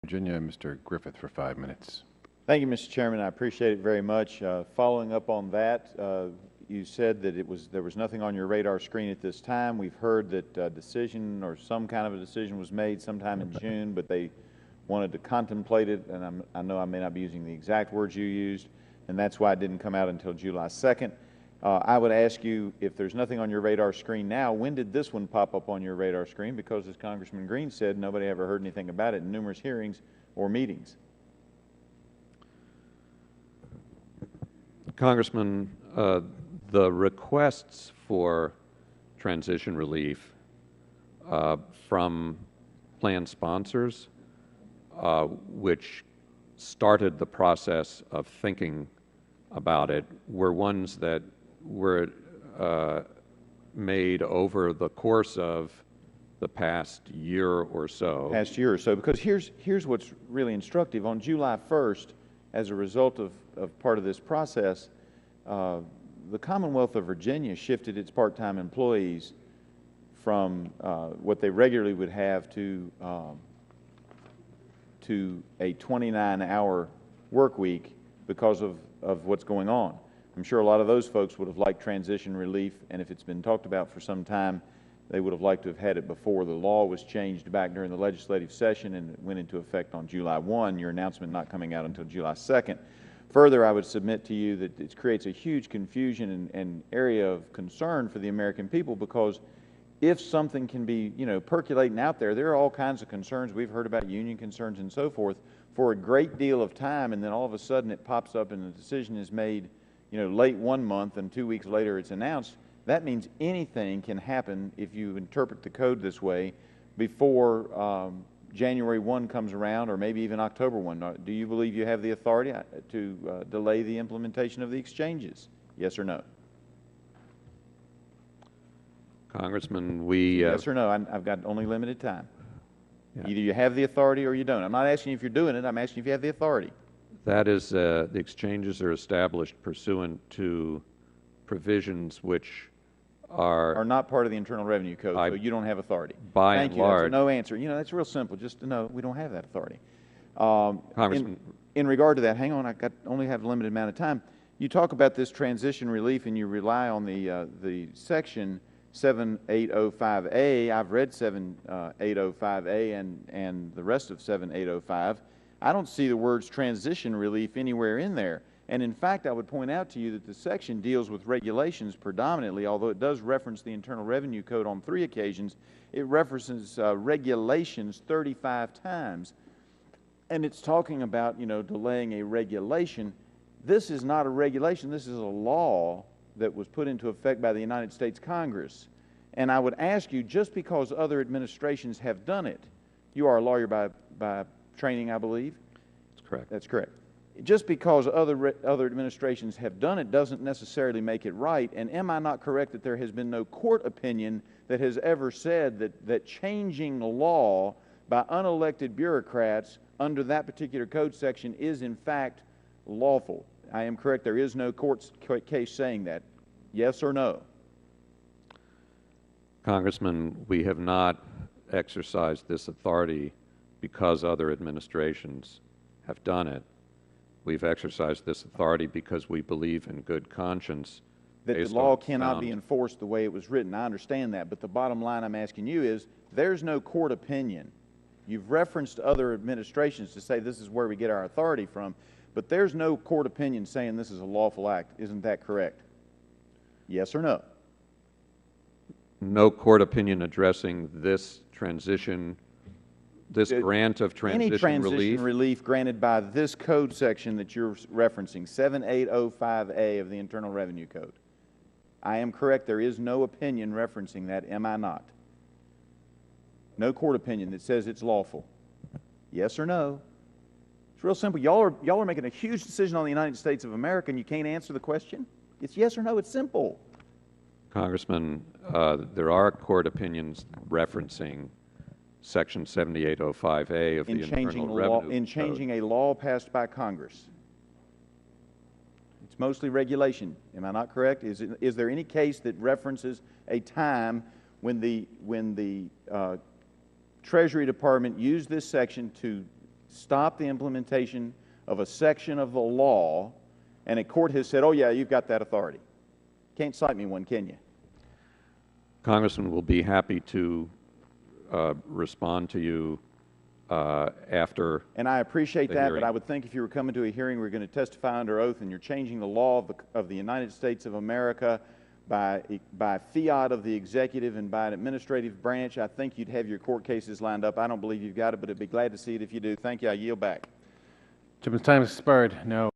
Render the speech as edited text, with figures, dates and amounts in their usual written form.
Virginia, Mr. Griffith for 5 minutes. Thank you, Mr. Chairman. I appreciate it very much. Following up on that, you said that there was nothing on your radar screen at this time. We've heard that a decision or some kind of a decision was made sometime in June, but they wanted to contemplate it, and I know I may not be using the exact words you used, and that's why it didn't come out until July 2nd. I would ask you, if there's nothing on your radar screen now, when did this one pop up on your radar screen? Because as Congressman Green said, nobody ever heard anything about it in numerous hearings or meetings. Congressman, the requests for transition relief from plan sponsors, which started the process of thinking about it, were ones that were made over the course of the past year or so. Because here's what's really instructive. On July 1st, as a result of part of this process, the Commonwealth of Virginia shifted its part-time employees from what they regularly would have to a 29-hour work week because of what's going on. I'm sure a lot of those folks would have liked transition relief, and if it's been talked about for some time, they would have liked to have had it before the law was changed back during the legislative session and it went into effect on July 1, your announcement not coming out until July 2nd. Further, I would submit to you that it creates a huge confusion and area of concern for the American people, because if something can be, percolating out there, there are all kinds of concerns. We've heard about union concerns and so forth for a great deal of time, and then all of a sudden it pops up and the decision is made, late one month and 2 weeks later it's announced. That means anything can happen if you interpret the code this way before January 1 comes around, or maybe even October 1. Do you believe you have the authority to delay the implementation of the exchanges? Yes or no? Congressman, we... Yes or no? I've got only limited time. Yeah. Either you have the authority or you don't. I'm not asking you if you're doing it. I'm asking if you have the authority. That is, the exchanges are established pursuant to provisions which are not part of the Internal Revenue Code, so you don't have authority. By Thank and you. large. That's a no answer. That's real simple. Just to know we don't have that authority. Congressman. In regard to that, hang on, only have a limited amount of time. You talk about this transition relief and you rely on the section 7805A. I've read 7805A and the rest of 7805. I don't see the words transition relief anywhere in there. And in fact, I would point out to you that the section deals with regulations predominantly, although it does reference the Internal Revenue Code on 3 occasions. It references regulations 35 times. And it's talking about, delaying a regulation. This is not a regulation. This is a law that was put into effect by the United States Congress. And I would ask you, just because other administrations have done it, you are a lawyer by training, I believe? That's correct. That's correct. Just because other administrations have done it doesn't necessarily make it right. And am I not correct that there has been no court opinion that has ever said that changing the law by unelected bureaucrats under that particular code section is in fact lawful? I am correct. There is no court case saying that. Yes or no? Congressman, we have not exercised this authority because other administrations have done it. We've exercised this authority because we believe in good conscience. That the law cannot be enforced the way it was written. I understand that. But the bottom line I'm asking you is, there's no court opinion. You've referenced other administrations to say this is where we get our authority from, but there's no court opinion saying this is a lawful act. Isn't that correct? Yes or no? No court opinion addressing this transition, this grant of transition relief? Any transition relief granted by this code section that you're referencing, 7805A of the Internal Revenue Code. I am correct. There is no opinion referencing that, am I not? No court opinion that says it's lawful. Yes or no? It's real simple. Y'all are making a huge decision on the United States of America, and you can't answer the question? It's yes or no. It's simple. Congressman, there are court opinions referencing Section 7805A of the Internal Revenue Code. In changing a law passed by Congress. It's mostly regulation. Am I not correct? Is there any case that references a time when the Treasury Department used this section to stop the implementation of a section of the law, and a court has said, oh yeah, you've got that authority. Can't cite me one, can you? Congressman will be happy to respond to you after. And I appreciate the that, hearing. but I would think if you were coming to a hearing, we're going to testify under oath, and you're changing the law of the United States of America by fiat of the executive and by an administrative branch, I think you'd have your court cases lined up. I don't believe you've got it, but I'd be glad to see it if you do. Thank you. I yield back. Gentleman's time is expired. Now